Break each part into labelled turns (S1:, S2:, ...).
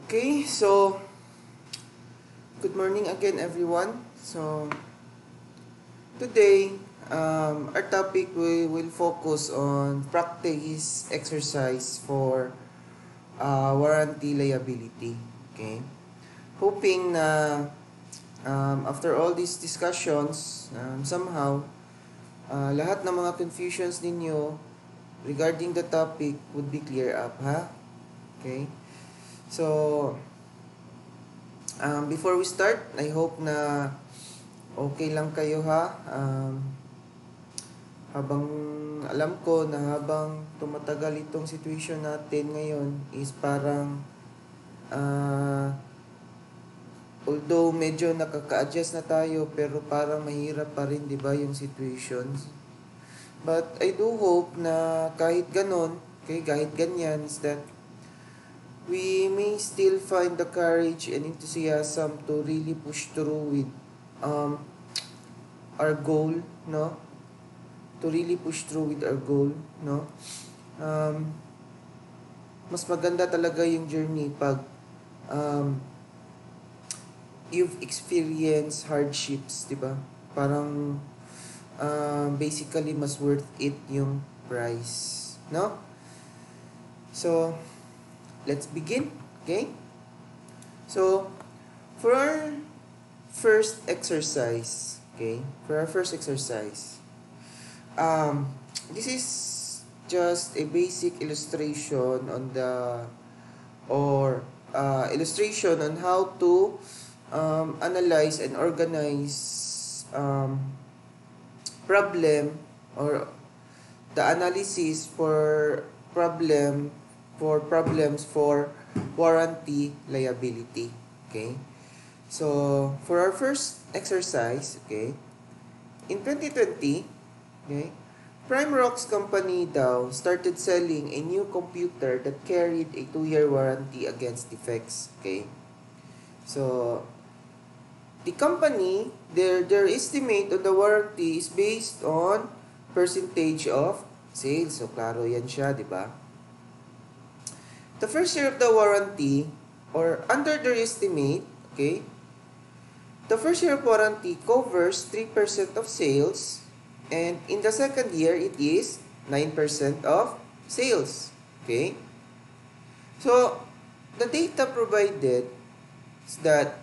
S1: Okay, so good morning again, everyone. So today, our topic we will focus on practice exercise for warranty liability. Okay, hoping na after all these discussions, somehow lahat ng mga confusions ninyo regarding the topic would be clear up, ha? Okay, so before we start, I hope na okay lang kayo, ha. Habang alam ko na habang tumatagal itong situation natin ngayon is parang although medyo nakaka-adjust na tayo pero parang mahirap pa rin, 'di ba, yung situations. But I do hope na kahit ganon, okay, kahit ganyan, is that we may still find the courage and enthusiasm to really push through with our goal, no? To really push through with our goal, no? Mas maganda talaga yung journey pag you've experienced hardships, di ba? Parang basically mas worth it yung price, no? So, let's begin, okay? So, for our first exercise, okay? For our first exercise, this is just a basic illustration on the illustration on how to analyze and organize problem or the analysis for problems for warranty liability. Okay, so for our first exercise, okay, in 2020, okay, Prime Rocks Company daw started selling a new computer that carried a 2-year warranty against defects. Okay, so the company, their estimate on the warranty is based on percentage of sales. So klaro yan siya, di ba? The first year of the warranty, or under their estimate, okay, the first year of warranty covers 3% of sales, and in the second year, it is 9% of sales. Okay? So, the data provided is that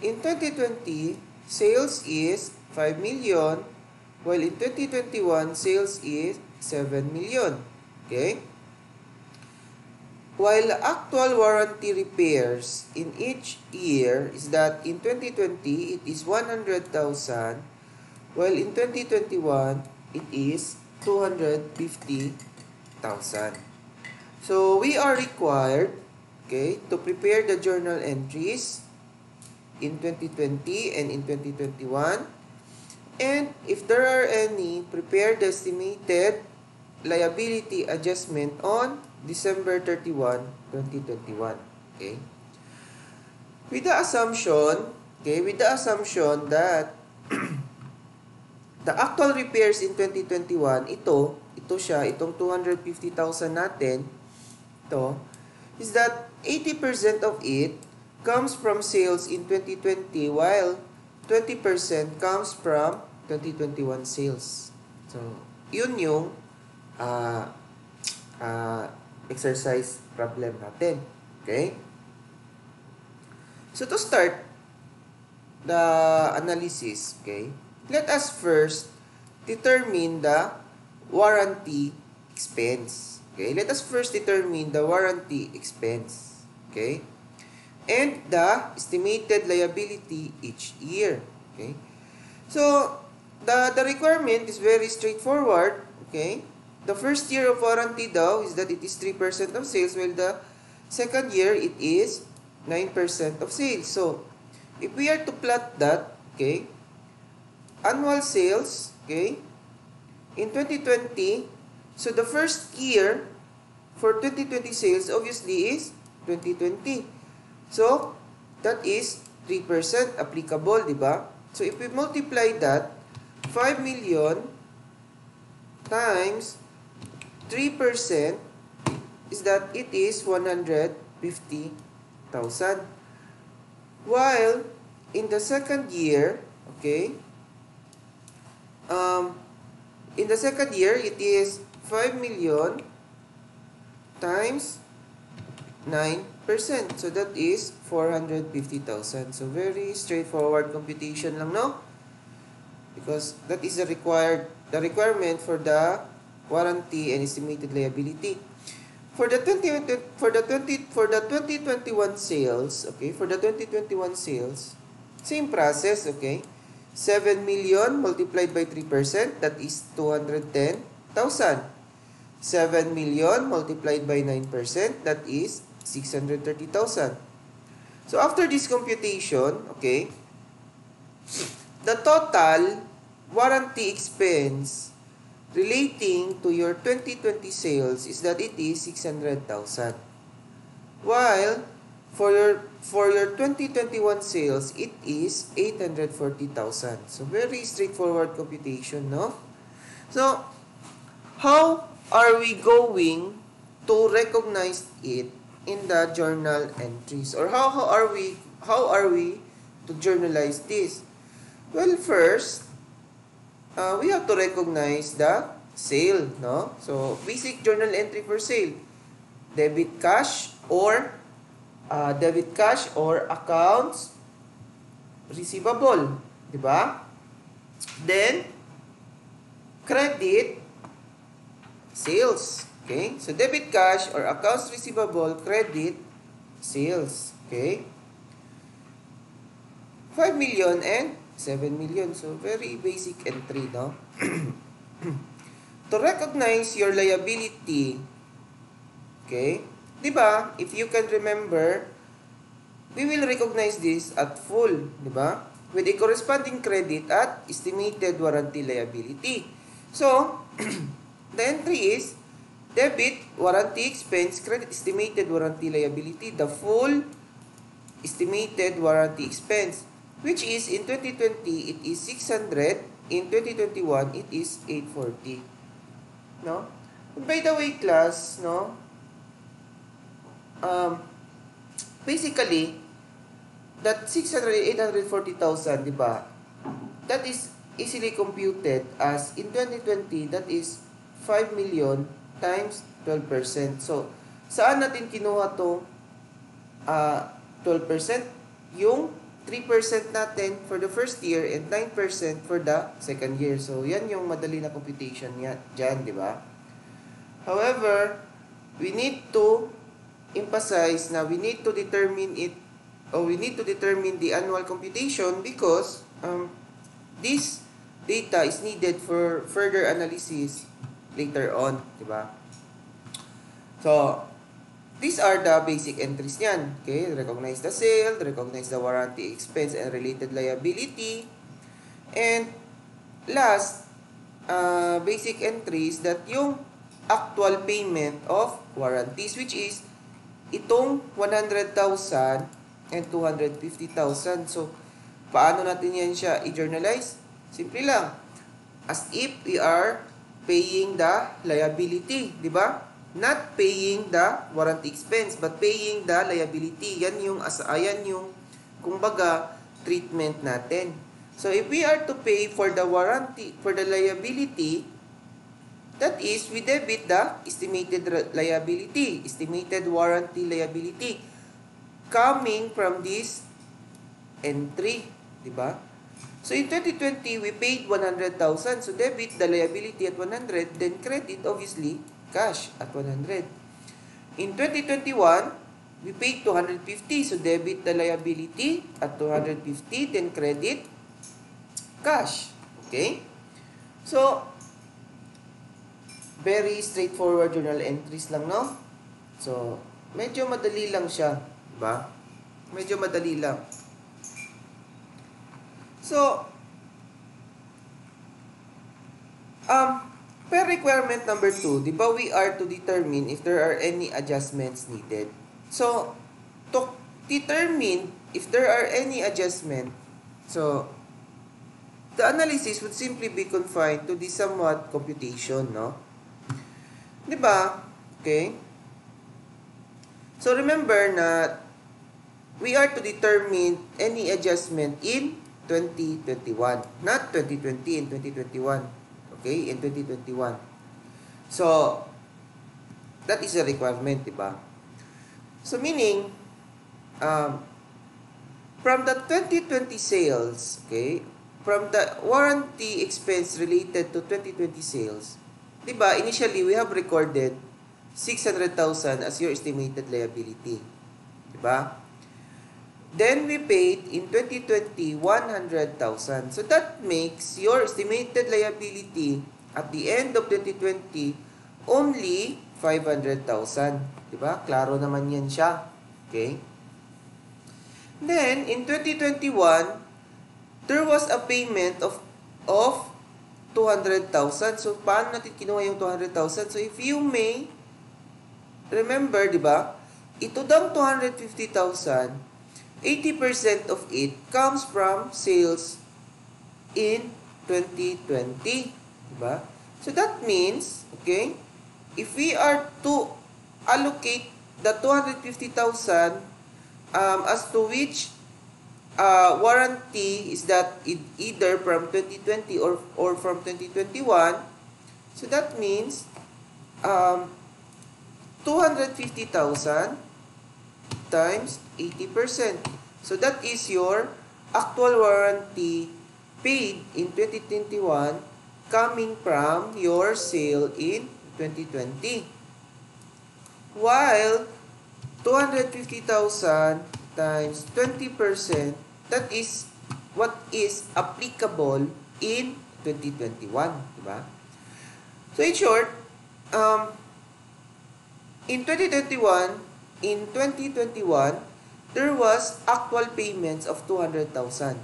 S1: in 2020, sales is 5 million, while in 2021, sales is 7 million. Okay? While actual warranty repairs in each year is that in 2020, it is 100,000, while in 2021, it is 250,000. So, we are required, okay, to prepare the journal entries in 2020 and in 2021. And if there are any, prepare the estimated liability adjustment on December 31, 2021. Okay? With the assumption that the actual repairs in 2021, itong 250,000 natin, is that 80% of it comes from sales in 2020 while 20% comes from 2021 sales. So, yun yung exercise problem natin. Okay? So, to start the analysis, okay, let us first determine the warranty expense. Okay? Let us first determine the warranty expense. Okay? And the estimated liability each year. Okay? So, the requirement is very straightforward. Okay? The first year of warranty daw is that it is 3% of sales, while the second year, it is 9% of sales. So, if we are to plot that, okay, annual sales, okay, in 2020, so the first year for 2020 sales obviously is 2020. So, that is 3% applicable, di ba? So, if we multiply that, 5 million times 3% is that it is 150,000. While in the second year, okay, in the second year, it is 5 million times 9%. So that is 450,000. So very straightforward computation lang, no? Because that is the requirement for the warranty and estimated liability. For the 2021 sales, okay, for the 2021 sales, same process, okay? 7 million multiplied by 3%, that is 210,000. 7 million multiplied by 9%, that is 630,000. So after this computation, okay, the total warranty expense relating to your 2020 sales is that it is 600,000. While for your 2021 sales, it is 840,000. So very straightforward computation, no? So how are we going to recognize it in the journal entries, or how are we to journalize this? Well, first, we have to recognize the sale, no? So basic journal entry for sale, debit cash or accounts receivable, di ba? Then credit sales. Okay? So debit cash or accounts receivable, credit sales. Okay? 5 million and 7 million. So very basic entry, no? To recognize your liability, okay? 'Di ba? If you can remember, we will recognize this at full, 'di ba? With a corresponding credit at estimated warranty liability. So, the entry is debit warranty expense, credit estimated warranty liability, the full estimated warranty expense, which is in 2020 it is 600, in 2021 it is 840. No? And by the way, class, no? Basically, that 600, 840,000, di ba? That is easily computed as in 2020, that is 5 million times 12%. So, saan natin kinuha to 12%? Yung 3% natin for the first year and 9% for the second year. So, yan yung madali na computation dyan, di ba? However, we need to emphasize na we need to determine it, or we need to determine the annual computation because this data is needed for further analysis later on, di ba? So, these are the basic entries niyan. Okay, recognize the sale, recognize the warranty expense and related liability. And last, basic entries that yung actual payment of warranties, which is itong 100,000 and 250,000. So, paano natin yan siya i-journalize? Simple lang. As if we are paying the liability, di ba? Not paying the warranty expense, but paying the liability. Yan yung, kumbaga, treatment natin. So, if we are to pay for the warranty, for the liability, that is, we debit the estimated liability, estimated warranty liability, coming from this entry, di ba? So, in 2020, we paid 100,000. So, debit the liability at 100, then credit, obviously, cash at 100. In 2021, we paid 250. So, debit the liability at 250, then credit cash. Okay? So, very straightforward journal entries lang, no? So, medyo madali lang siya. Diba? Medyo madali lang. So, per requirement number 2, di ba we are to determine if there are any adjustments needed. So, to determine if there are any adjustment, so, the analysis would simply be confined to the somewhat computation, no? Di ba? Okay? So, remember na we are to determine any adjustment in 2021. Not 2020, in 2021. Okay? In 2021. So, that is a requirement, diba? So, meaning, from the 2020 sales, okay, from the warranty expense related to 2020 sales, diba, initially, we have recorded 600,000 as your estimated liability. Diba? Then, we paid in 2020, 100,000. So, that makes your estimated liability at the end of 2020 only 500,000. Diba? Klaro naman yan siya. Okay? Then, in 2021, there was a payment of 200,000. So, paano natin kinuha yung 200,000? So, if you may remember, di ba? Ito daw 250,000, 80% of it comes from sales in 2020. Di ba? So, that means, okay, if we are to allocate the 250,000 as to which warranty is that either from 2020 or from 2021, so that means 250,000 times 80%. So that is your actual warranty paid in 2021 coming from your sale in 2020. While 250,000 times 20%, that is what is applicable in 2021, diba? So in short, in 2021, there was actual payments of 200,000.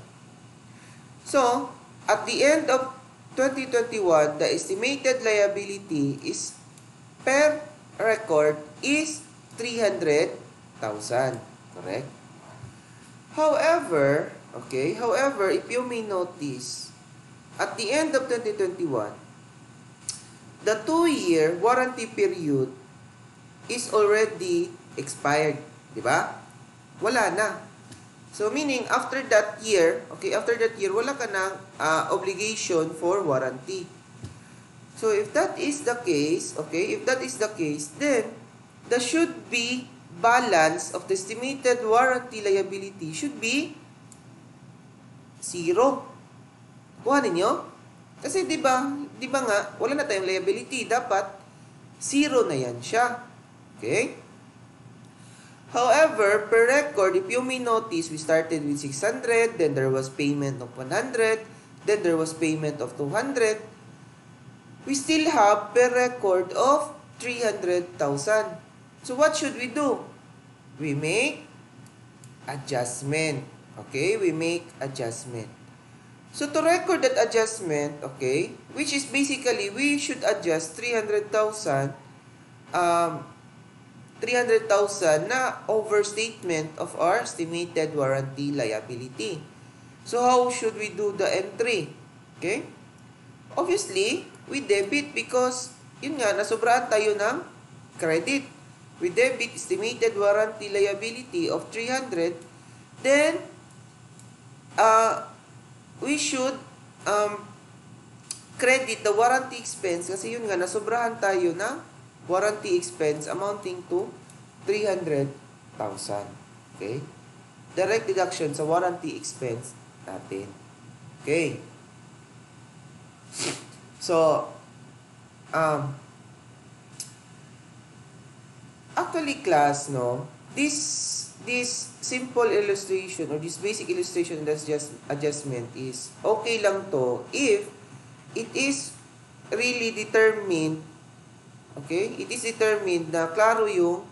S1: So, at the end of 2021, the estimated liability is per record is 300,000. Correct? However, if you may notice, at the end of 2021, the 2-year warranty period is already expired. Diba? Wala na. So, meaning, after that year, wala ka ng obligation for warranty. So, if that is the case, then, the should be balance of the estimated warranty liability should be 0. Kuha ninyo? Kasi, di ba nga, wala na tayong liability. Dapat, 0 na yan siya. Okay? However, per record, if you may notice, we started with 600, then there was payment of 100, then there was payment of 200. We still have per record of 300,000. So, what should we do? We make adjustment. Okay? We make adjustment. So, to record that adjustment, okay, which is basically, we should adjust 300,000 na overstatement of our estimated warranty liability. So, how should we do the entry? Okay? Obviously, we debit because, yun nga, nasobrahan tayo ng credit. We debit estimated warranty liability of 300. Then, we should credit the warranty expense kasi yun nga, nasobrahan tayo ng warranty expense amounting to 300,000. Okay? Direct deduction sa warranty expense natin. Okay? So, actually class, no, this simple illustration or this basic illustration that's just adjustment is okay lang to if it is really determined, okay, it is determined na klaro yung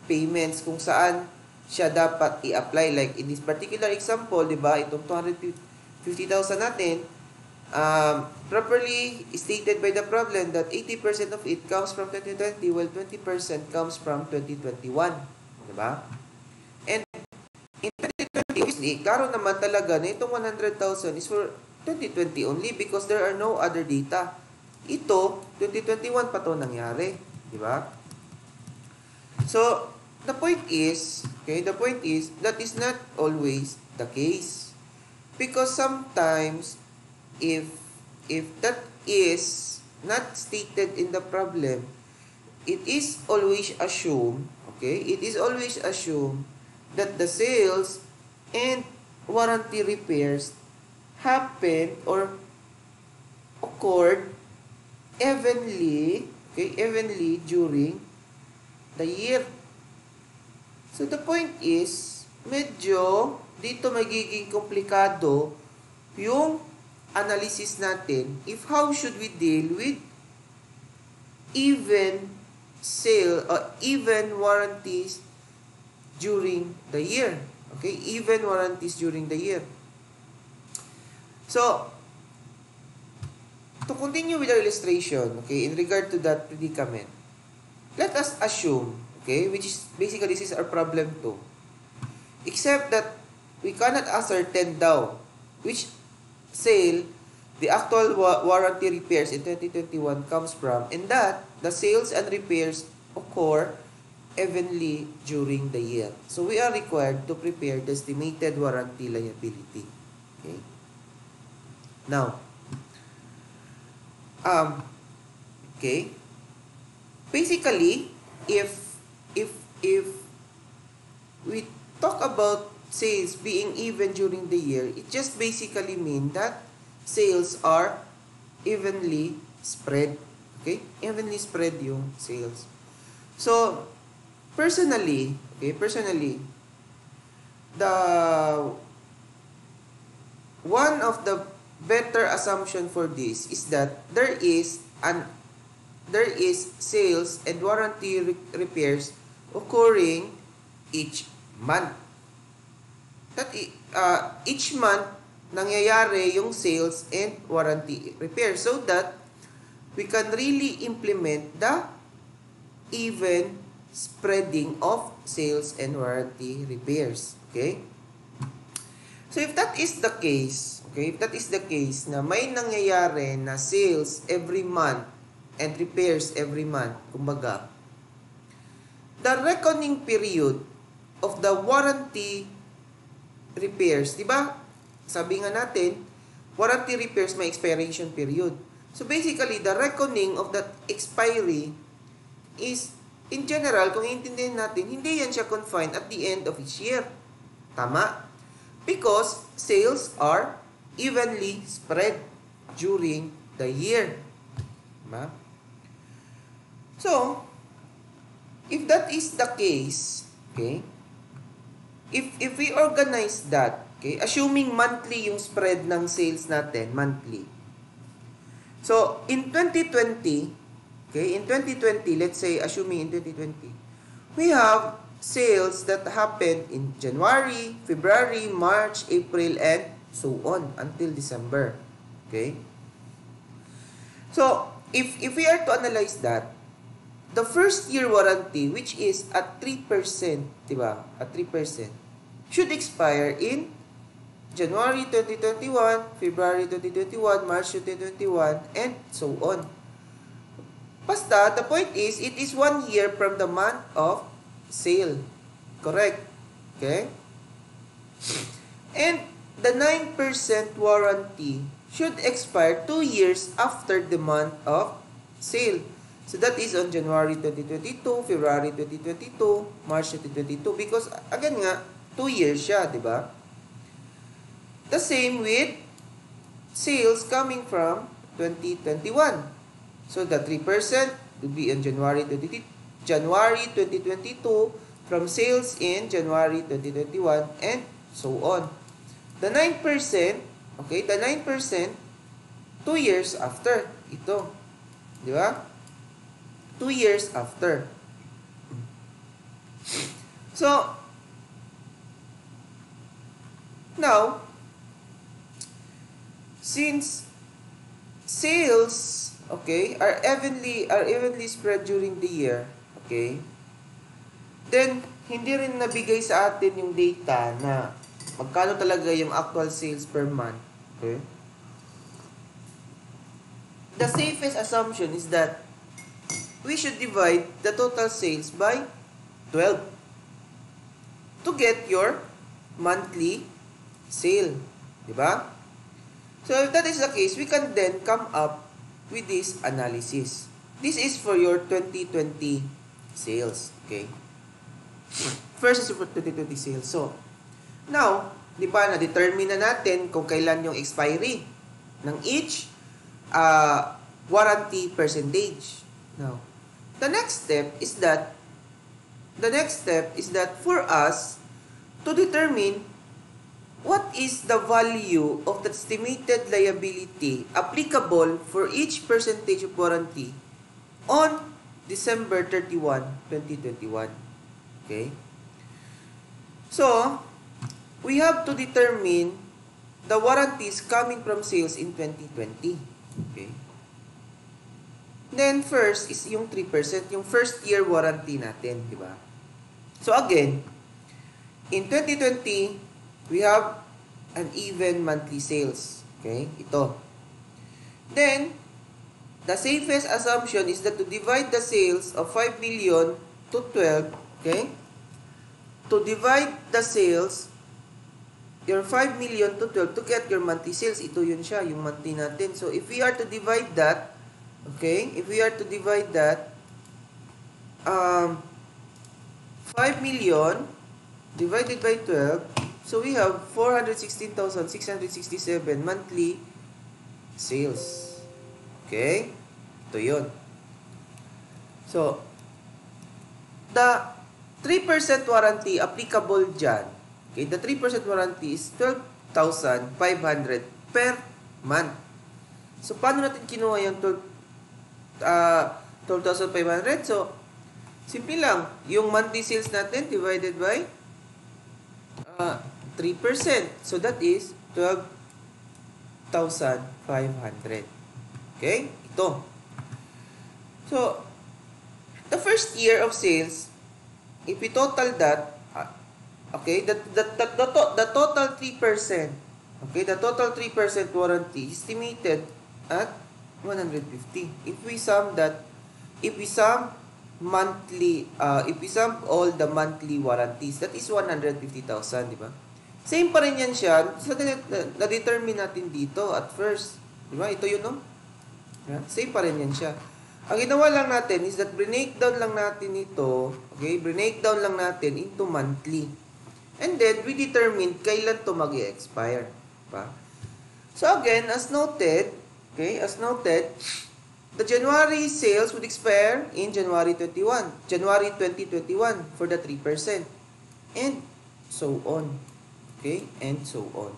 S1: payments kung saan siya dapat i-apply. Like in this particular example, di ba, itong 250,000 natin, properly stated by the problem that 80% of it comes from 2020 while 20% comes from 2021. Diba? And in 2020, obviously, klaro naman talaga na itong 100,000 is for 2020 only because there are no other data. Ito, 2021 pa to nangyari. Diba? So, the point is, Okay, the point is, that is not always the case. Because sometimes, if that is not stated in the problem, it is always assumed, okay, it is always assumed that the sales and warranty repairs happen or occurred evenly, okay, evenly during the year. So the point is, medyo dito magiging komplikado yung analysis natin if how should we deal with even sale or even warranties during the year. Okay, even warranties during the year. So, to continue with our illustration, okay, in regard to that predicament, let us assume, okay, which is basically this is our problem 2. Except that we cannot ascertain daw which sale the actual warranty repairs in 2021 comes from, and that the sales and repairs occur evenly during the year. So we are required to prepare the estimated warranty liability. Okay. Now, okay. Basically, if we talk about sales being even during the year, it just basically means that sales are evenly spread. Okay? Evenly spread yung sales. So, personally, the one of the better assumption for this is that there is sales and warranty repairs occurring each month. That each month nangyayari yung sales and warranty repairs so that we can really implement the even spreading of sales and warranty repairs. Okay? So if that is the case, okay, if that is the case na may nangyayari na sales every month and repairs every month, kumbaga, the reckoning period of the warranty repairs, di ba? Sabi nga natin, warranty repairs may expiration period. So basically, the reckoning of that expiry is, in general, kung iintindihin natin, hindi yan siya confined at the end of each year. Tama? Because sales are evenly spread during the year. Tama? So, if that is the case, okay, if we organize that, okay, assuming monthly yung spread ng sales natin, monthly. So, in 2020, okay, in 2020, let's say, assuming in 2020, we have sales that happened in January, February, March, April, and so on until December. Okay? So, if we are to analyze that, the first year warranty, which is at 3%, diba? At 3%, should expire in January 2021, February 2021, March 2021, and so on. Basta, the point is, it is 1 year from the month of sale. Correct? Okay? And the 9% warranty should expire 2 years after the month of sale. So that is on January 2022, February 2022, March 2022. Because, again nga, 2 years siya, di ba? The same with sales coming from 2021. So the 3% would be on January 2022 from sales in January 2021 and so on. The 9%, okay, the 9%, 2 years after. Ito. Di ba? 2 years after. So, now, since sales, okay, are evenly spread during the year, okay, then hindi rin nabigay sa atin yung data na magkano talaga yung actual sales per month. Okay? The safest assumption is that we should divide the total sales by 12. to get your monthly sale. Diba? So if that is the case, we can then come up with this analysis. This is for your 2020 sales. Okay? First is for 2020 sales. So, now, di ba, na-determine na natin kung kailan yung expiry ng each warranty percentage. Now, the next step is that for us to determine what is the value of the estimated liability applicable for each percentage of warranty on December 31, 2021. Okay? So, we have to determine the warranties coming from sales in 2020. Okay? Then, first is yung 3%, yung first year warranty natin, di ba? So, again, in 2020, we have an even monthly sales. Okay? Ito. Then, the safest assumption is that to divide the sales of 5 million to 12, okay? To divide the sales, your 5 million to 12, to get your monthly sales, ito yun siya, yung monthly natin. So, if we are to divide that, okay? If we are to divide that, 5 million divided by 12, so we have 416,667 monthly sales. Okay? Ito yun. So, the 3% warranty applicable dyan, okay, the 3% warranty is 12,500 per month. So, paano natin kinuha yung 12,500? So, simple lang. Yung monthly sales natin divided by 3%. So, that is 12,500. Okay? Ito. So, the first year of sales, if we total that, okay, the total 3%, okay, the total 3% warranty estimated at 150. If we sum monthly, if we sum all the monthly warranties, that is 150,000, di ba? Same pa rin yan siya. So, na-determine natin dito at first. Di ba? Ito yun, no? Yeah? Same pa rin yan siya. Ang ginawa lang natin is that breakdown lang natin ito, okay? Breakdown lang natin into monthly. And then, we determine kailan to mag-expire. Diba? So, again, as noted, okay, as noted, the January sales would expire in January 2021 for the 3%. And so on. Okay? And so on.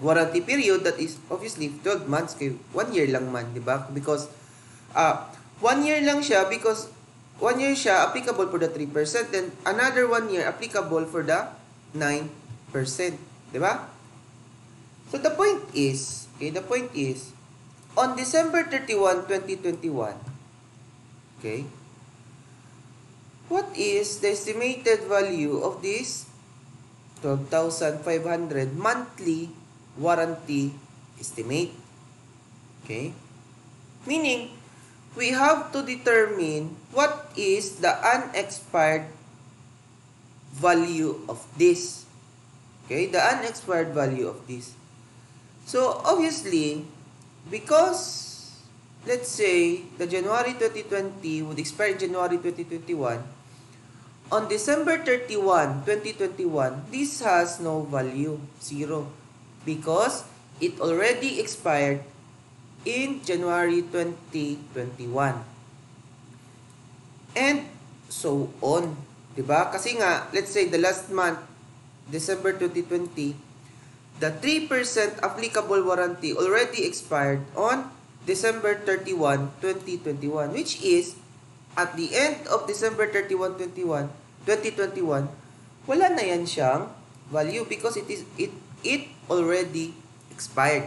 S1: Warranty period, that is obviously 12 months. Okay? 1 year lang man, di ba? Because 1 year lang siya because 1 year siya applicable for the 3%. Then another 1 year applicable for the 9%. Di ba? So the point is, on December 31, 2021, okay, what is the estimated value of this 12,500 monthly warranty estimate? Okay? Meaning, we have to determine what is the unexpired value of this. Okay? The unexpired value of this. So, obviously, because, let's say, the January 2020 would expire in January 2021, on December 31, 2021, this has no value, 0, because it already expired in January 2021. And so on. Diba? Kasi nga, let's say the last month, December 2020, the 3% applicable warranty already expired on December 31, 2021, which is at the end of December 31, 2021, wala na yan siyang value because it already expired.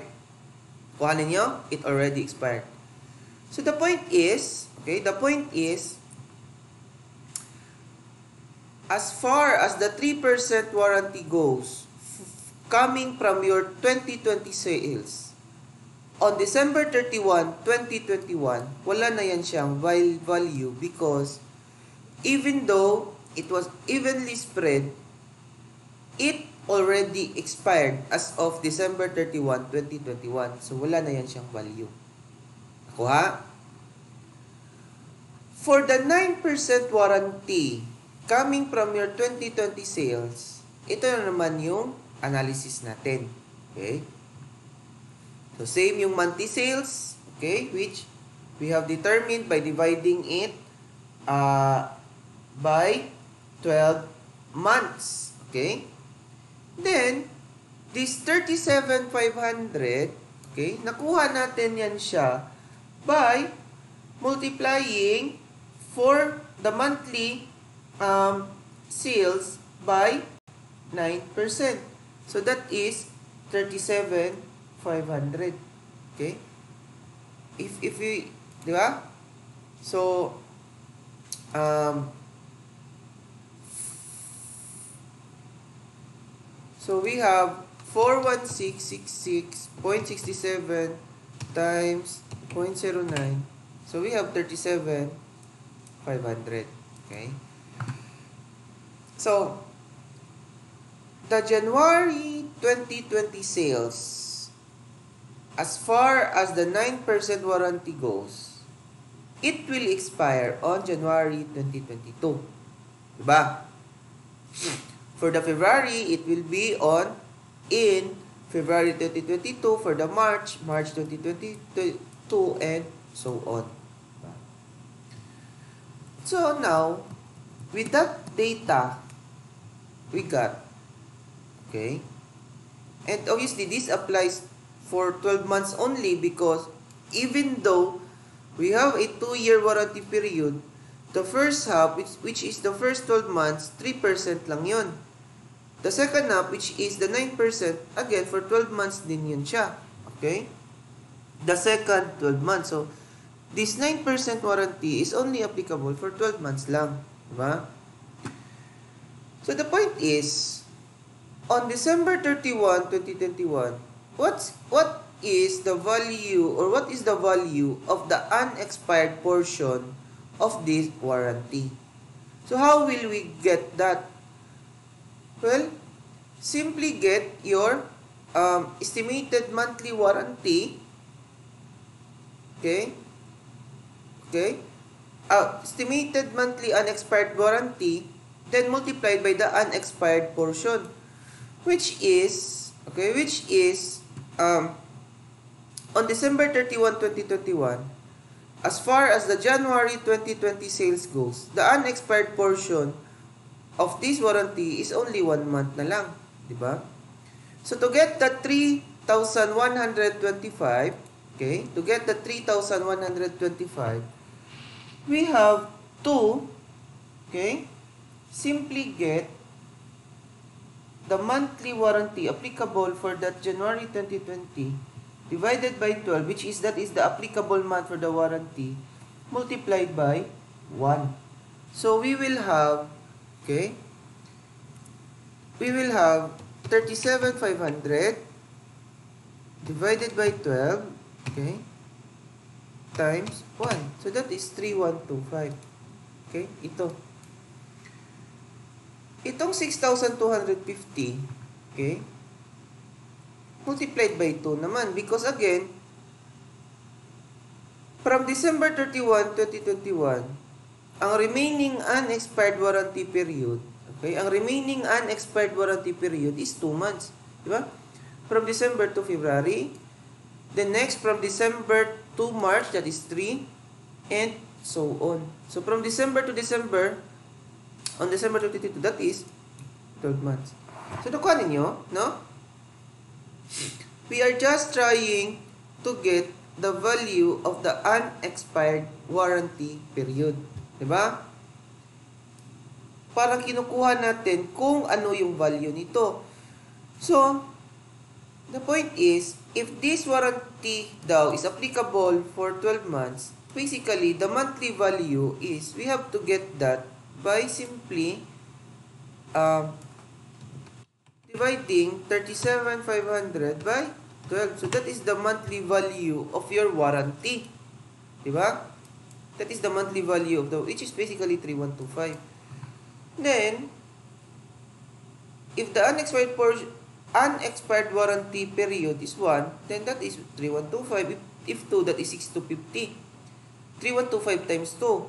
S1: Kuhanin nyo, it already expired. So the point is, as far as the 3% warranty goes, coming from your 2020 sales, on December 31, 2021, wala na yan siyang value because even though it was evenly spread it already expired as of December 31, 2021. So, wala na yan siyang value. Nakuha? For the 9% warranty coming from your 2020 sales, ito na naman yung analysis natin. Okay? So, same yung monthly sales, okay, which we have determined by dividing it by 12 months. Okay? Then, this 37,500, okay, nakuha natin yan siya by multiplying for the monthly sales by 9%. So, that is 37,500. Okay? If we, di ba? So, we have 41666.67 times 0.09. So, we have 37,500. Okay? So, the January 2020 sales, as far as the 9% warranty goes, it will expire on January 2022. Diba? For the February, it will be in February 2022. For the March 2022, and so on. So now, with that data we got, okay, and obviously this applies for 12 months only, because even though we have a 2-year warranty period, the first half, which is the first 12 months, 3% lang yun. The second half, which is the 9%, again, for 12 months din yun siya. Okay? The second 12 months. So, this 9% warranty is only applicable for 12 months lang. Diba? So, the point is, on December 31, 2021, what is the value, or what is the value of the unexpired portion of this warranty? So, how will we get that? Well, simply get your estimated monthly warranty. Okay? Okay? Estimated monthly unexpired warranty, then multiplied by the unexpired portion, which is, okay, on December 31, 2021, as far as the January 2020 sales goes, the unexpired portion of this warranty is only 1 month na lang, di ba? So to get the 3,125, okay, to get the 3,125, we have to, okay, simply get the monthly warranty applicable for that January 2020 divided by 12, which is, that is the applicable month for the warranty, multiplied by 1. So we will have, okay, we will have 37,500 divided by 12, okay, times 1. So that is 3,125. Okay, itong 6,250, okay, multiplied by 2 naman, because again, from December 31, 2021, ang remaining unexpired warranty period, okay, ang remaining unexpired warranty period is 2 months. Di ba? From December to February. Then next, from December to March, that is 3. And so on. So from December to December, on December 22, that is 12 months. So nakuha ninyo, no? We are just trying to get the value of the unexpired warranty period. Diba? Para kinukuha natin kung ano yung value nito. So, the point is, if this warranty daw is applicable for 12 months, basically, the monthly value is, we have to get that by simply dividing 37,500 by 12. So, that is the monthly value of your warranty. Diba? That is the monthly value of which is basically 3,125. Then, if the unexpired warranty period is 1, then that is 3125. If 2, that is 6250. 3125 times 2.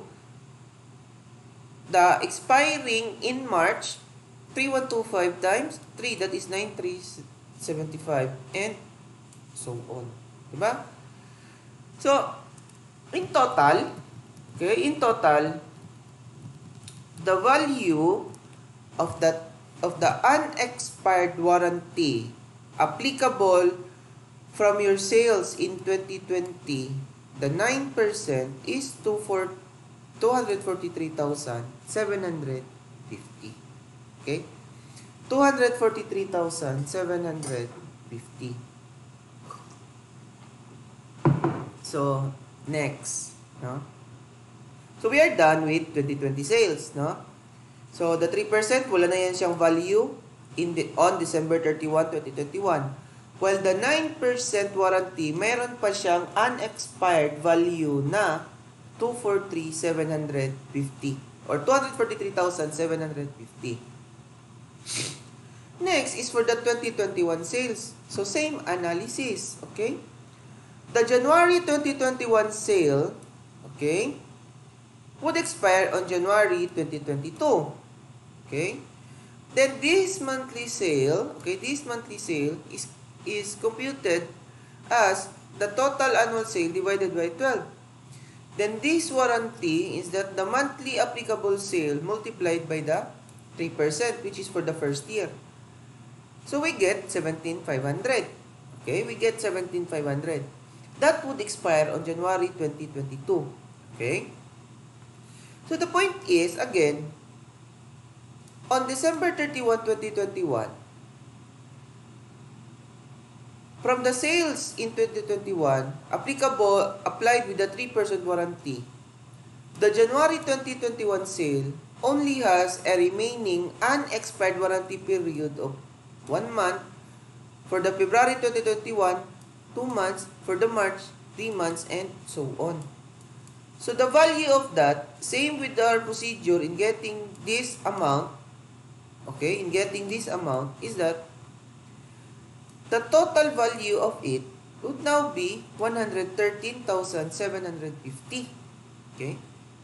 S1: The expiring in March, 3125 times 3, that is 9375, and so on. Diba? So, in total, the value of the unexpired warranty applicable from your sales in 2020, the 9% is 243,750. Okay? 243,750. So, next, no? So, we are done with 2020 sales, no? So, the 3%, wala na yan siyang value on December 31, 2021. While the 9% warranty, meron pa siyang unexpired value na 243,750 or 243,750. Next is for the 2021 sales. So, same analysis, okay? The January 2021 sale, okay, would expire on January 2022. Okay? Then this monthly sale, is computed as the total annual sale divided by 12. Then this warranty is that the monthly applicable sale multiplied by the 3%, which is for the first year. So we get 17,500. Okay? We get 17,500. That would expire on January 2022. Okay? So the point is, again, on December 31, 2021, from the sales in 2021, applied with the 3% warranty, the January 2021 sale only has a remaining unexpired warranty period of 1 month. For the February 2021, 2 months. For the March, 3 months, and so on. So the value of that, same with our procedure in getting this amount, okay, is that the total value of it would now be 113,750. Okay?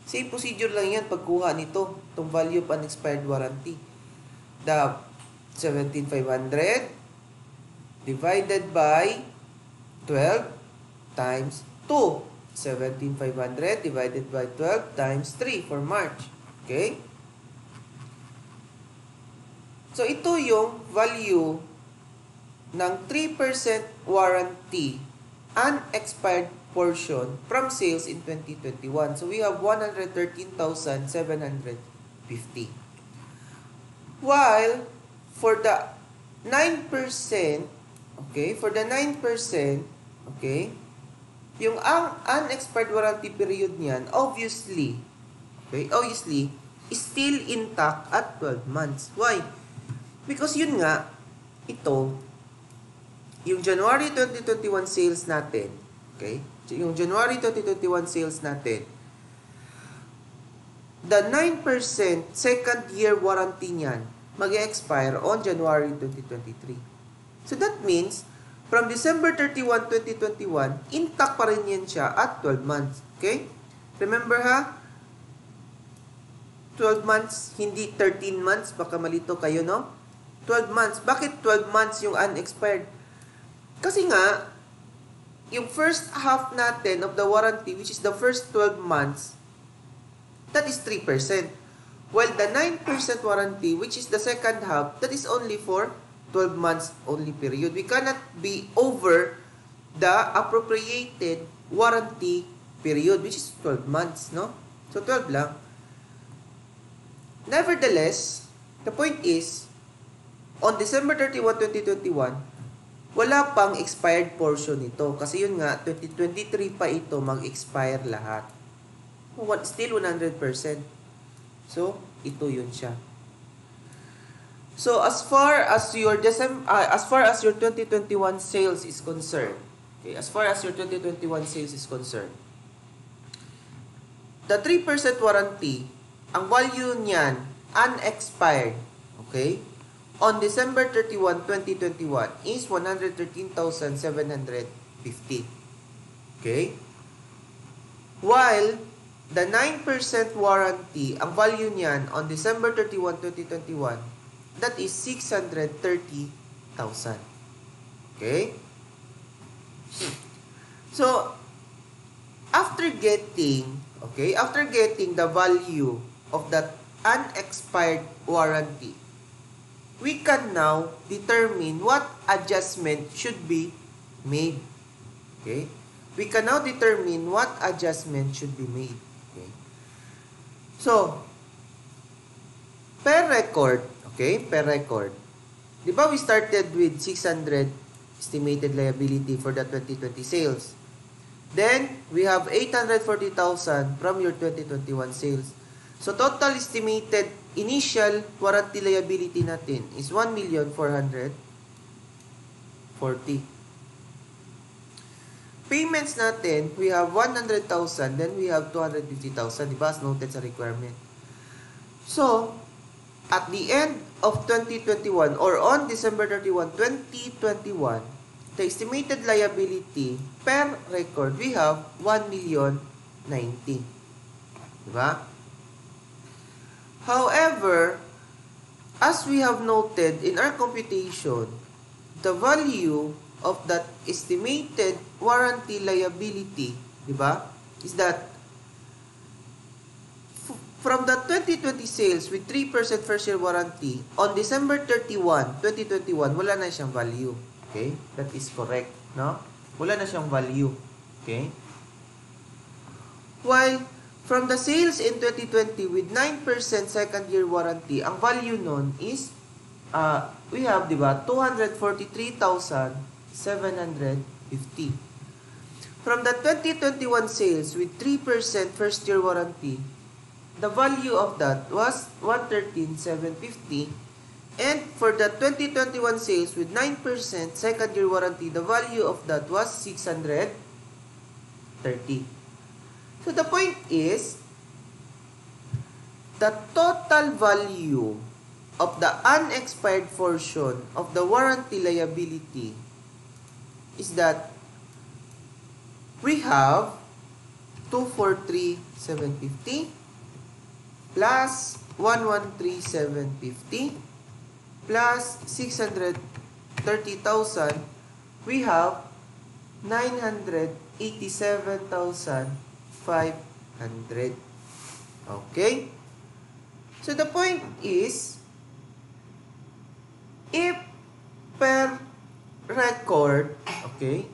S1: Same procedure lang yan pagkuha nito, itong value of unexpired warranty. The 17,500 divided by 12 times 2. 17,500 divided by 12 times 3 for March. Okay? So, ito yung value ng 3% warranty unexpired portion from sales in 2021. So, we have 113,750. While, for the 9%, yung unexpired warranty period niyan, obviously, is still intact at 12 months. Why? Because yun nga, ito, yung January 2021 sales natin, okay? Yung January 2021 sales natin, the 9% second year warranty niyan mag-expire on January 2023. So that means, from December 31, 2021, intact pa rin yan siya at 12 months. Okay? Remember ha? 12 months, hindi 13 months. Baka malito kayo, no? 12 months. Bakit 12 months yung unexpired? Kasi nga, yung first half natin of the warranty, which is the first 12 months, that is 3%. While the 9% warranty, which is the second half, that is only for 12 months only period. We cannot be over the appropriated warranty period, which is 12 months, no? So, 12 lang. Nevertheless, the point is, on December 31, 2021, wala pang expired portion nito. Kasi yun nga, 2023 pa ito mag-expire lahat. Still 100%. So, ito yun siya. So, as far as your 2021 sales is concerned, okay, the 3% warranty, ang value niyan, unexpired, okay, on December 31, 2021 is 113,750. Okay? While the 9% warranty, ang value niyan on December 31, 2021, that is 630,000. Okay? So, after getting the value of that unexpired warranty, we can now determine what adjustment should be made. Okay? We can now determine what adjustment should be made. Okay? So, per record, di ba we started with 600 estimated liability for the 2020 sales? Then, we have 840,000 from your 2021 sales. So, total estimated initial warranty liability natin is 1,440,000. Payments natin, we have 100,000, then we have 250,000, diba? As noted sa requirement. So, at the end of 2021 or on December 31, 2021, the estimated liability per record, we have 1,090,000. Diba? However, as we have noted in our computation, the value of that estimated warranty liability, diba, is that from the 2020 sales with 3% first year warranty, on December 31, 2021, wala na siyang value. Okay? That is correct. No? Wala na siyang value. Okay? While from the sales in 2020 with 9% second year warranty, ang value nun is, we have, diba, 243,750. From the 2021 sales with 3% first year warranty, the value of that was 113,750. And for the 2021 sales with 9% second year warranty, the value of that was 630. So the point is, the total value of the unexpired portion of the warranty liability is that we have 243,750 plus 113,750 plus 630,000, we have 987,500. Okay? So the point is, if per record, okay,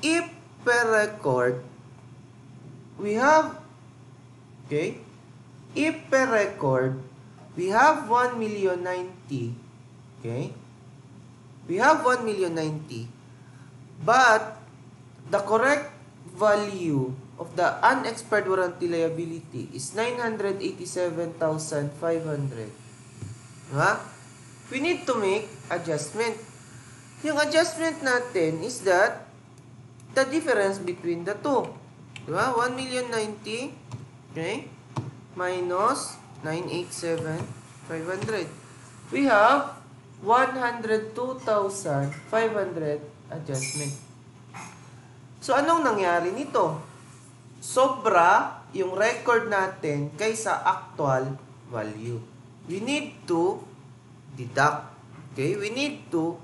S1: if per record, we have, okay, if per record, we have 1,090,000, okay, we have 1,090,000, but the correct value of the unexpired warranty liability is 987,500. Diba? We need to make adjustment. Yung adjustment natin is that the difference between the two. Diba? 1,090,000, okay, minus 987,500. We have 102,500 adjustment. So, anong nangyari nito? Sobra yung record natin kaysa actual value. We need to deduct. Okay? We need to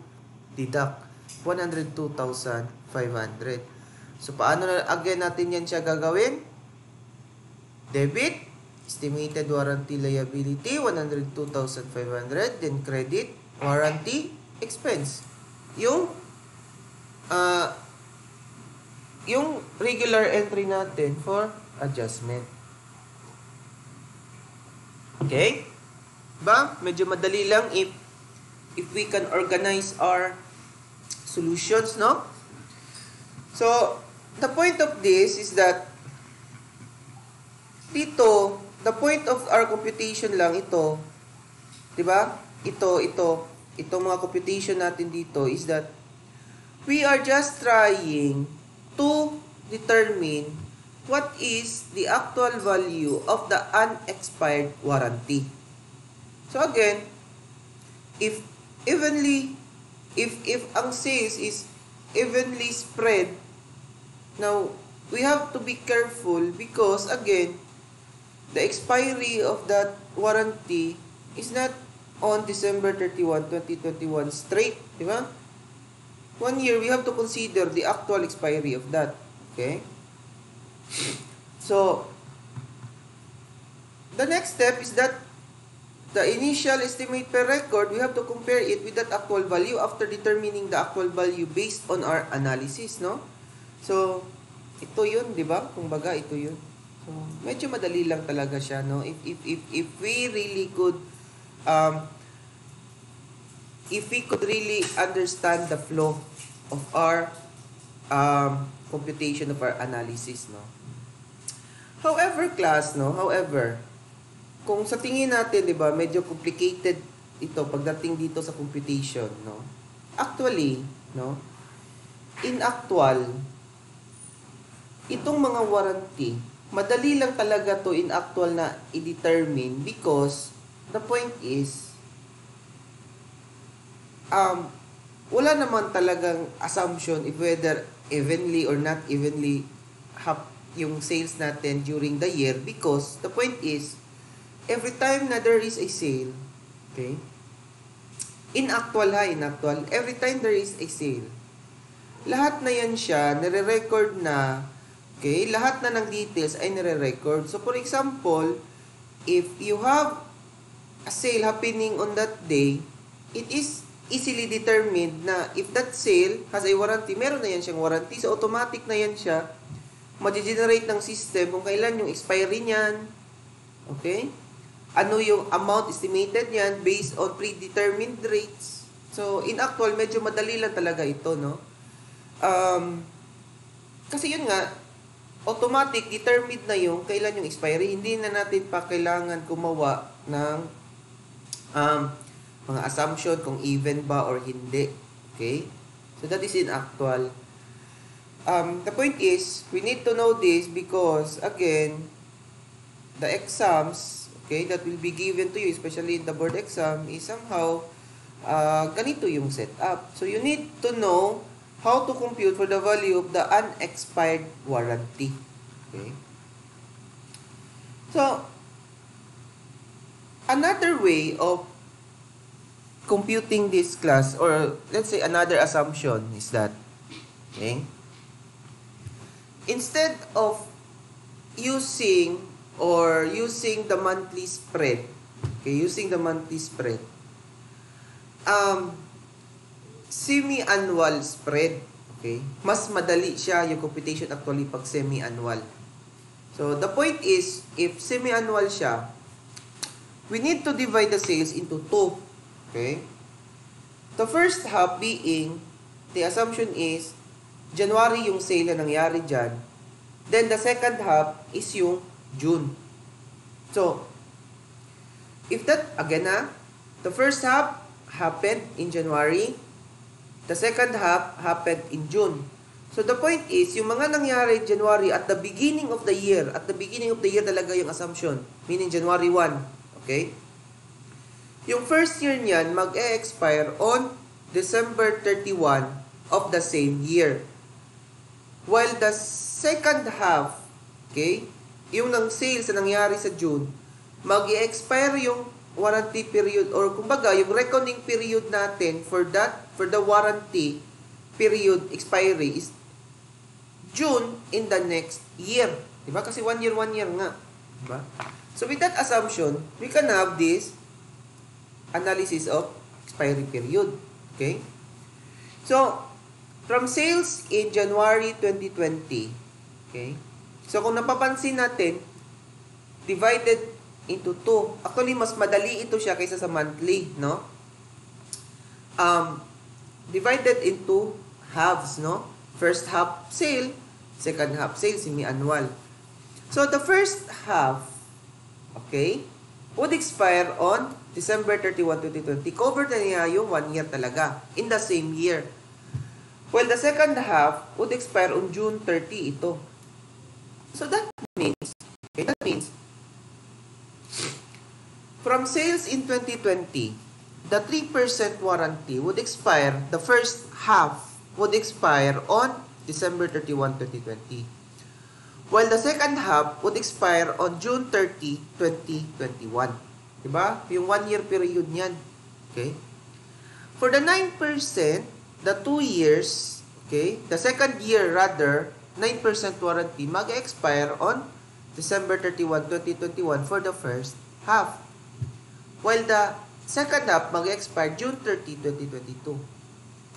S1: deduct 102,500. So, paano na again natin yan siya gagawin? Debit, estimated warranty liability, 102,500. Then, credit, warranty, expense. Yung regular entry natin for adjustment. Okay? Ba? Medyo madali lang if we can organize our solutions, no? So, the point of this is that dito, the point of our computation lang ito, 'di ba? Ito mga computation natin dito is that we are just trying to determine what is the actual value of the unexpired warranty. So again, if evenly, if ang sales is evenly spread, now we have to be careful because again, the expiry of that warranty is not on December 31, 2021 straight, di ba? 1 year, we have to consider the actual expiry of that. Okay? So, the next step is that the initial estimate per record, we have to compare it with that actual value after determining the actual value based on our analysis, no? So, ito yun, di ba? Kung baga, ito yun. So, medyo madali lang talaga siya, no? If we really could, if we could really understand the flow of our computation of our analysis, no? However, class, no? However, kung sa tingin natin, di ba, medyo complicated ito pagdating dito sa computation, no? Actually, no? In actual, itong mga warranty, madali lang talaga to in actual na i-determine because the point is, wala naman talagang assumption if whether evenly or not evenly yung sales natin during the year because the point is, every time na there is a sale, okay, in actual, every time there is a sale, lahat na yan siya, nire-record na, okay, lahat na ng details ay nire-record. So, for example, if you have a sale happening on that day, it is easily determined na if that sale has a warranty, meron na yan siyang warranty, so automatic na yan siya, ma-generate ng system kung kailan yung expiry niyan, okay? Ano yung amount estimated niyan based on predetermined rates. So, in actual, medyo madali lang talaga ito, no? Kasi yun nga, automatic, determined na yung kailan yung expiry. Hindi na natin pa kailangan gumawa ng mga assumption kung even ba or hindi. Okay? So, that is in actual. The point is, we need to know this because, again, the exams, okay, that will be given to you, especially in the board exam, is somehow ganito yung setup. So, you need to know how to compute for the value of the unexpired warranty. Okay? So, another way of computing this class, or let's say another assumption is that, okay, instead of using the monthly spread, okay, semi-annual spread, okay, mas madali siya yung computation actually pag semi-annual. So, the point is, if semi-annual siya, we need to divide the sales into two. Okay? The first half being, the assumption is, January yung sale na nangyari dyan. Then, the second half is yung June. So, if that, again the first half happened in January, the second half happened in June. So, the point is, yung mga nangyari January at the beginning of the year talaga yung assumption, meaning January 1, okay? Yung first year niyan, mag-e-expire on December 31 of the same year. While the second half, okay, yung ng sales na nangyari sa June, mag-e-expire yung warranty period, or kumbaga, yung reckoning period natin for the warranty period expiry is June in the next year. Diba? Kasi 1 year nga. Diba? So with that assumption, we can have this analysis of expiry period. Okay? So, from sales in January 2020, okay? So, kung napapansin natin, divided into 2. Actually, mas madali ito siya kaysa sa monthly, no? Divided into halves, no? First half sale, second half sale, semi-annual. So, the first half, okay, would expire on December 31, 2020. Covered na niya yung 1 year talaga in the same year. Well, the second half would expire on June 30 ito. So that means from sales in 2020, the 3% warranty would expire, the first half would expire on December 31, 2020. While the second half would expire on June 30, 2021. Diba? Yung 1-year period niyan. Okay? For the 9%, the 2 years, okay, the second year rather, 9% warranty mag-expire on December 31, 2021 for the first half. While the second half mag-expire June 30, 2022.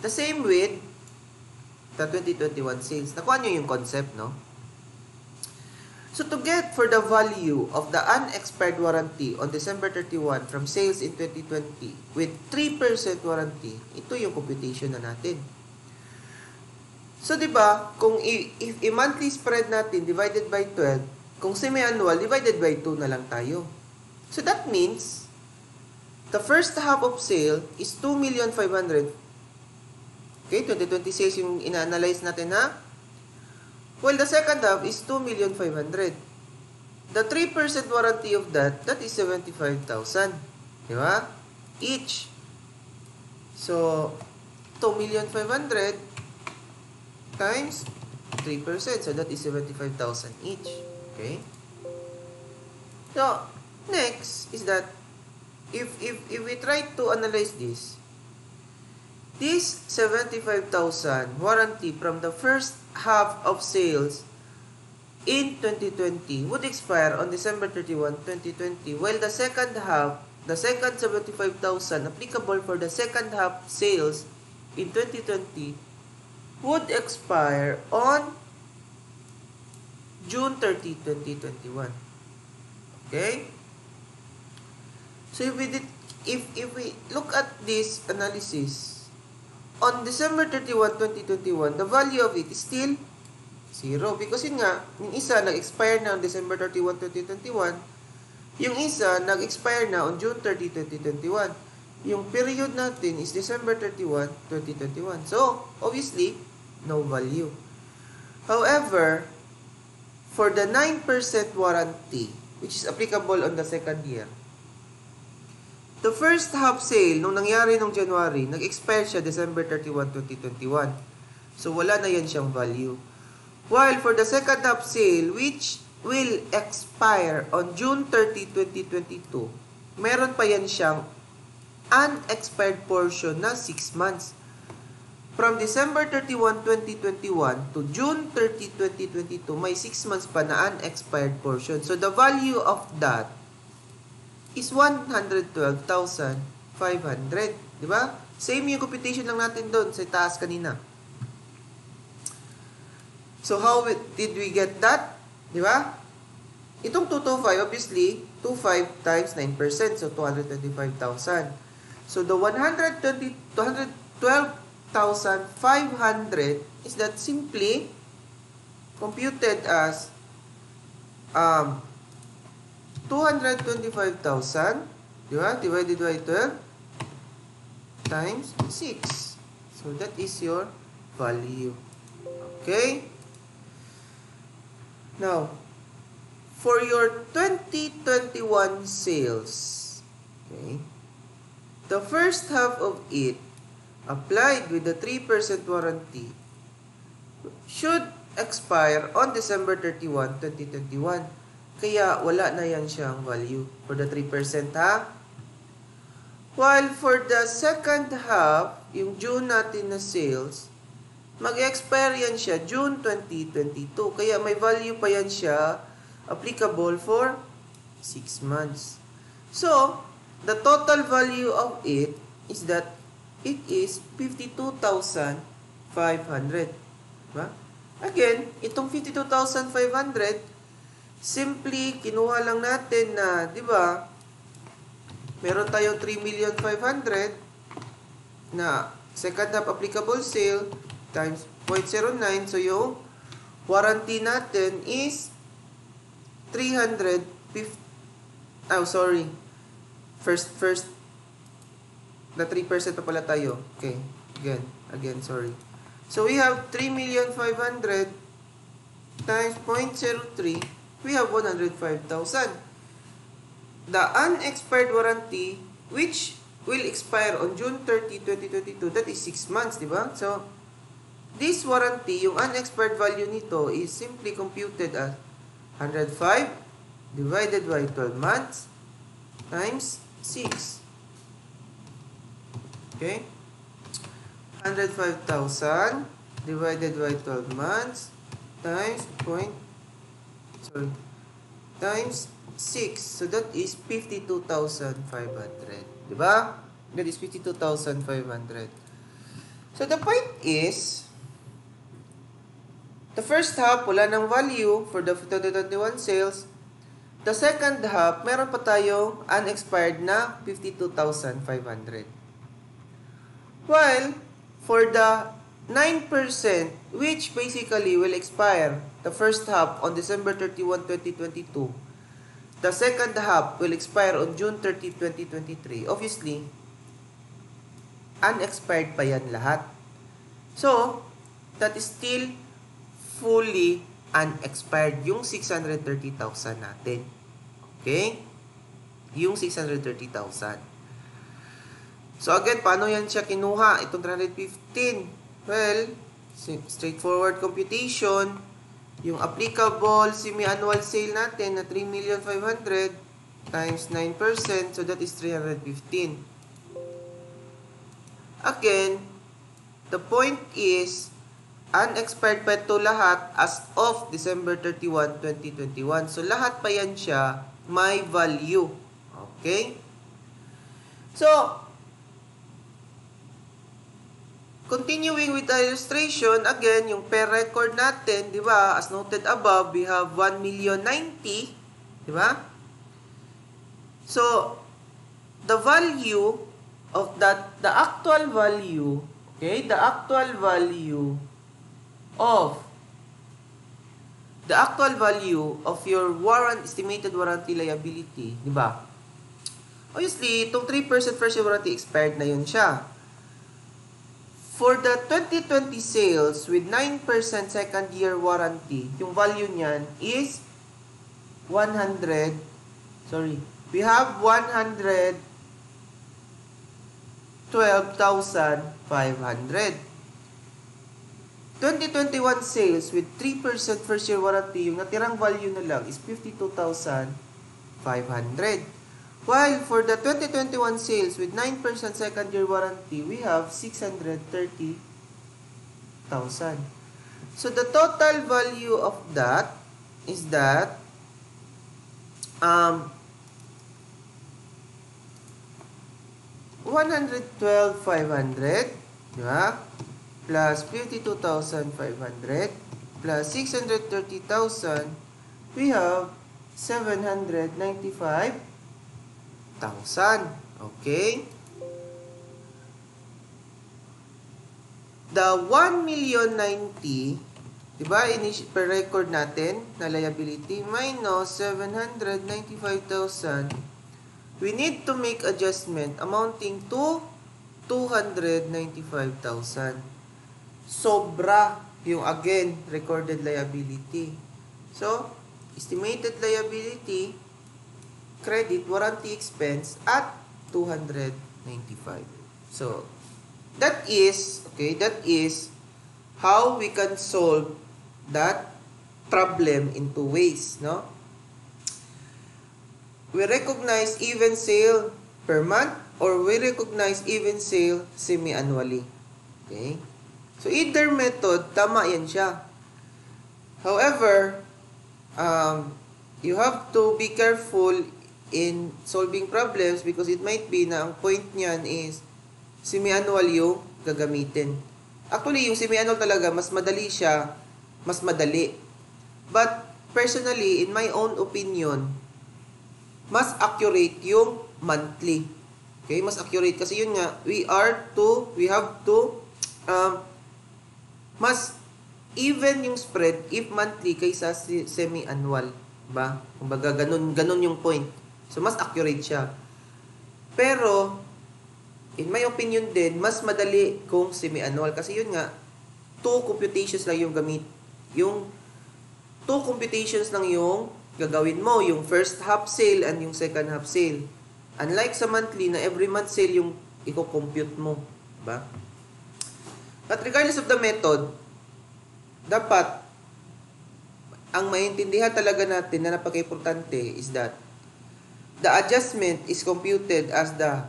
S1: The same with the 2021 sales. Nakuha nyo yung concept, no? So to get for the value of the unexpired warranty on December 31 from sales in 2020 with 3% warranty, ito yung computation na natin. So, di ba, kung if monthly spread natin divided by 12, kung semi-annual, divided by 2 na lang tayo. So, that means, the first half of sale is 2,500,000. Okay, 2020 sales yung ina-analyze natin na. Well, the second half is 2,500,000. The 3% warranty of that is 75,000. Di ba? Each. So, 2,500,000 times 3%. So, that is 75,000 each. Okay? So, next is that if we try to analyze this 75,000 warranty from the first half of sales in 2020 would expire on December 31, 2020, while the second half, the second 75,000 applicable for the second half sales in 2020 would expire on June 30, 2021. Okay? So if we look at this analysis, on December 31, 2021, the value of it is still 0. Because yun nga, yung isa nag-expire na on December 31, 2021. Yung isa nag-expire na on June 30, 2021. Yung period natin is December 31, 2021. So, obviously, no value. However, for the 9% warranty, which is applicable on the second year, the first half sale, nung nangyari nung January, nag-expire siya December 31, 2021. So, wala na yan siyang value. While for the second half sale, which will expire on June 30, 2022, meron pa yan siyang unexpired portion na 6 months. From December 31, 2021 to June 30, 2022, may 6 months pa na unexpired portion. So, the value of that is 112,500. Di ba? Same yung computation lang natin doon sa taas kanina. So, how did we get that? Di ba? Itong 225, obviously, 25 times 9%. So, 225,000. So, the 212,500 is that simply computed as 225,000, di ba? Divided by 12 times 6. So, that is your value. Okay? Now, for your 2021 sales, okay, the first half of it, applied with the 3% warranty, should expire on December 31, 2021. Kaya, wala na yan siyang value for the 3%, ha? While for the second half, yung June natin na sales, mag-expire yan siya June 2022. Kaya, may value pa yan siya applicable for 6 months. So, the total value of it is that it is 52,500. Diba? Again, itong 52,500, simply, kinuha lang natin na, di ba, meron tayong 3,500,000 na second half applicable sale times 0.09. So, yung warranty natin is 350, First, the 3% pa pala tayo. Okay, again, sorry. So, we have 3,500,000 times 0.03. We have 105,000. The unexpired warranty, which will expire on June 30, 2022. That is 6 months, di ba? So, this warranty, yung unexpired value nito is simply computed as 105 divided by 12 months times 6. Okay? 105,000 divided by 12 months times times 6. So that is 52,500. Diba? That is 52,500. So the point is, the first half, wala ng value for the 2021 sales. The second half, meron pa tayong unexpired na 52,500. While, for the 9%, which basically will expire the first half on December 31, 2022, the second half will expire on June 30, 2023. Obviously, unexpired pa yan lahat. So, that is still fully unexpired yung 630,000 natin. Okay? Yung 630,000. So again, paano yan siya kinuha? Itong 315. Well, straightforward computation. Yung applicable semi-annual sale natin na 3,500,000 times 9%. So that is 315. Again, the point is, unexpired pa ito lahat as of December 31, 2021. So lahat pa yan siya may value. Okay? So, continuing with the illustration, again, yung per record natin, di ba? As noted above, we have 1,090,000, di ba? So, the value of that, the actual value, okay, the actual value of your estimated warranty liability, di ba? Obviously, itong 3% first year warranty expired na yun siya. For the 2020 sales with 9% second year warranty, yung value niyan is we have 112,500. 2021 sales with 3% first year warranty, yung natirang value na lang is 52,500. While for the 2021 sales with 9% second year warranty, we have 630,000. So the total value of that is that 112,500, diba? Plus 52,500 plus 630,000, we have 795,000. Okay? The 1,090,000, diba, per record natin na liability, minus 795,000, we need to make adjustment amounting to 295,000. Sobra yung, again, recorded liability. So, estimated liability, credit, warranty expense at 295. So, that is how we can solve that problem in two ways, no? We recognize even sale per month or we recognize even sale semi-annually. Okay? So, either method, tama yan siya. However, you have to be careful in solving problems because it might be na ang point niyan is semi-annual yung gagamitin. Actually, yung semi-annual talaga, mas madali siya, mas madali. But, personally, in my own opinion, mas accurate yung monthly. Okay? Mas accurate kasi yun nga, we have to, mas even yung spread if monthly kaysa semi-annual. Diba? Kumbaga, ganun yung point. So, mas accurate siya. Pero, in my opinion din, mas madali kung semi-annual. Kasi yun nga, 2 computations lang yung gamit. Yung 2 computations lang yung gagawin mo. Yung first half sale and yung second half sale. Unlike sa monthly na every month sale yung i-compute mo. Diba? But regardless of the method, dapat ang maintindihan talaga natin na napaka-importante is that the adjustment is computed as the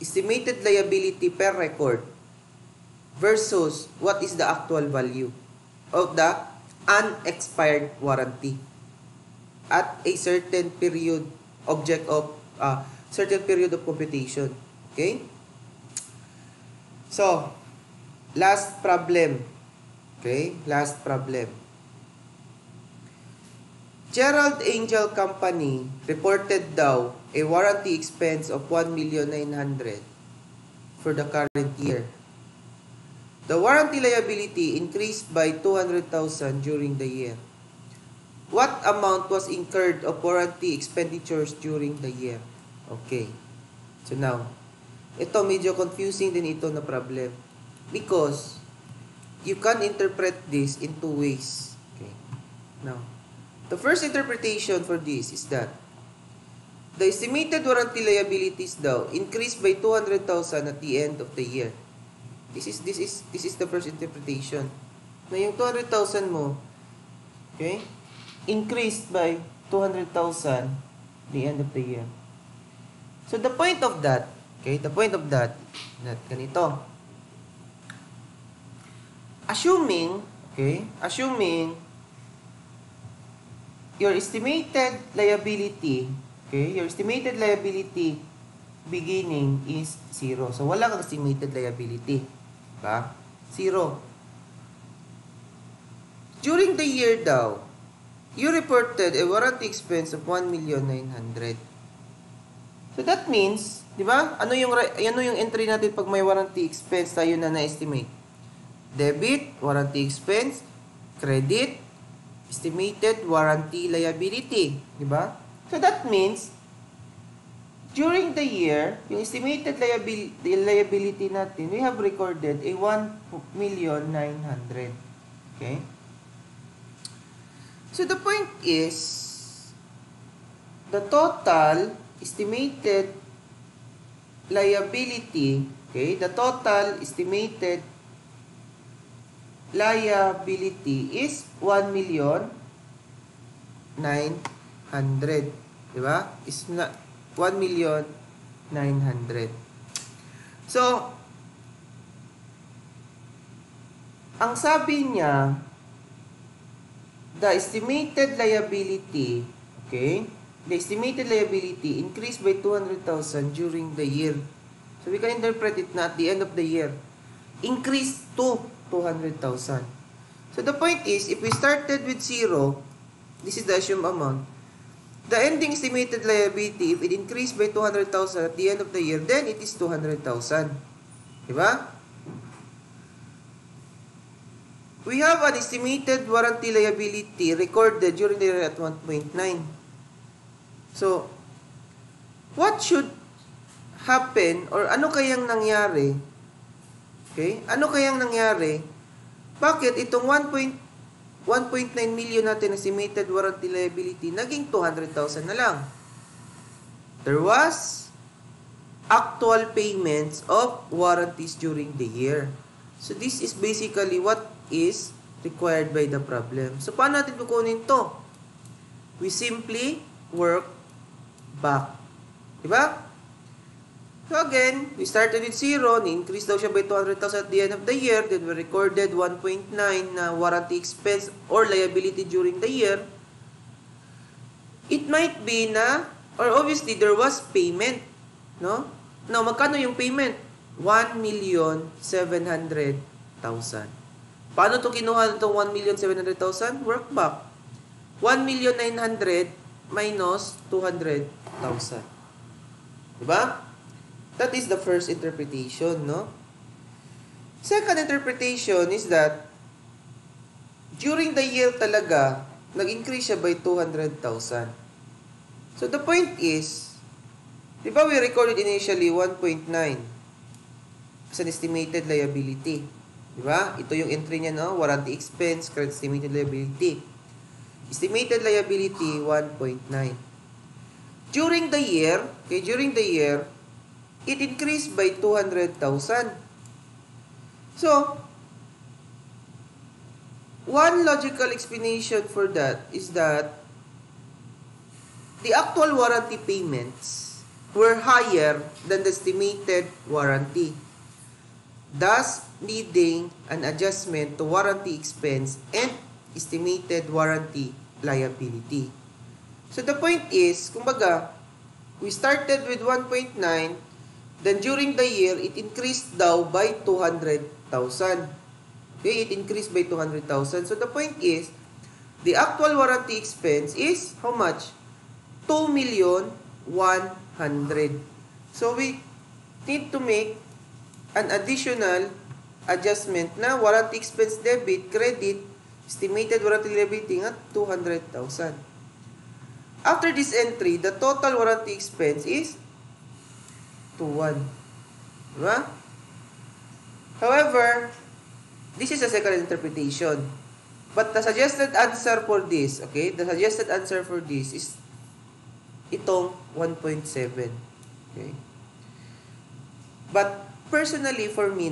S1: estimated liability per record versus what is the actual value of the unexpired warranty at a certain period certain period of computation. Okay? So, last problem. Okay? Last problem. Gerald Angel Company reported daw a warranty expense of 1,900,000 for the current year. The warranty liability increased by 200,000 during the year. What amount was incurred of warranty expenditures during the year? Okay. So now, ito medyo confusing din ito na problem. Because, you can interpret this in two ways. Okay. Now, the first interpretation for this is that the estimated warranty liabilities daw increased by 200,000 at the end of the year. This is the first interpretation. Na yung 200,000 mo, okay, increased by 200,000 the end of the year. So the point of that, ganito. Assuming your estimated liability, beginning is 0. So wala kang estimated liability. Diba? 0. During the year daw, you reported a warranty expense of 1,900,000. So that means, di ba? Ano yung entry natin pag may warranty expense tayo na na-estimate? Debit, warranty expense, credit, estimated warranty liability, di ba? So that means during the year, yung estimated liability natin, we have recorded a 1,900,000. Okay? So the point is, the total estimated liability, okay, the total estimated liability is 1,900,000. Diba? Is na 1,900,000. So, ang sabi niya, the estimated liability, okay, the estimated liability increased by 200,000 during the year. So, we can interpret it na at the end of the year, increased to 200,000. So, the point is, if we started with 0, this is the assumed amount, the ending estimated liability, if it increased by 200,000 at the end of the year, then it is 200,000. Diba? We have an estimated warranty liability recorded during the year at 1.9. So, what should happen or ano kayang nangyari? Okay? Ano kayang nangyari? Bakit itong 1.9 million natin estimated warranty liability naging 200,000 na lang? There was actual payments of warranties during the year. So, this is basically what is required by the problem. So, paano natin kukunin to? We simply work back. Diba? So, again, we started with 0, ni-increase daw siya by 200,000 at the end of the year, then we recorded 1.9 na warranty expense or liability during the year. It might be na, or obviously, there was payment. No? Now, magkano yung payment? 1,700,000. Paano ito kinuha itong 1,700,000? Work back. 1,900,000 minus 200,000. Diba? That is the first interpretation, no? Second interpretation is that during the year talaga, nag-increase siya by 200,000. So the point is, di ba we recorded initially 1.9 as an estimated liability. Di ba? Ito yung entry niya, no? Warranty expense, credit estimated liability. Estimated liability, 1.9. During the year, okay, during the year, it increased by 200,000. So, one logical explanation for that is that the actual warranty payments were higher than the estimated warranty, thus needing an adjustment to warranty expense and estimated warranty liability. So the point is, kumbaga, we started with 1.9, then during the year, it increased daw by 200,000. Okay, it increased by 200,000. So the point is, the actual warranty expense is how much? 2,100,000. So we need to make an additional adjustment na warranty expense debit, credit, estimated warranty liability nga 200,000. After this entry, the total warranty expense is 21. Diba? However, this is a second interpretation. But the suggested answer for this, okay? The suggested answer for this is itong 1.7. Okay? But personally for me,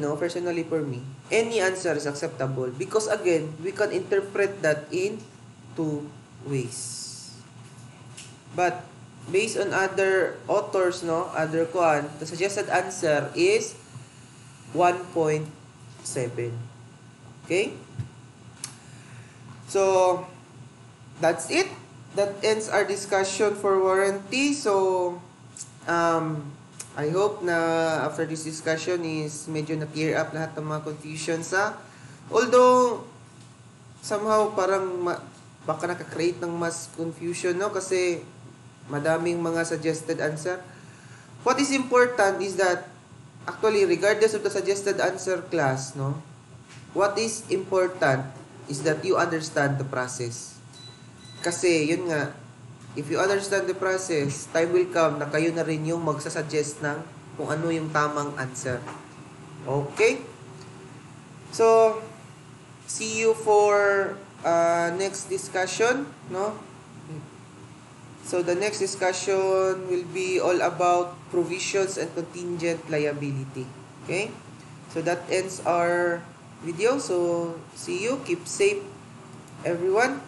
S1: any answer is acceptable because again, we can interpret that in two ways. But based on other authors, other the suggested answer is 1.7. Okay? So, that's it. That ends our discussion for warranty. So, I hope na after this discussion is medyo na-clear up lahat ng mga confusions although, somehow parang baka nakakreate ng mas confusion, kasi madaming mga suggested answer. What is important is that, actually, regardless of the suggested answer class, what is important is that you understand the process. Kasi, yun nga, if you understand the process, time will come na kayo na rin yung magsasuggest ng kung ano yung tamang answer. Okay? So, see you for next discussion, So, the next discussion will be all about provisions and contingent liability. Okay? So, that ends our video. So, see you. Keep safe, everyone.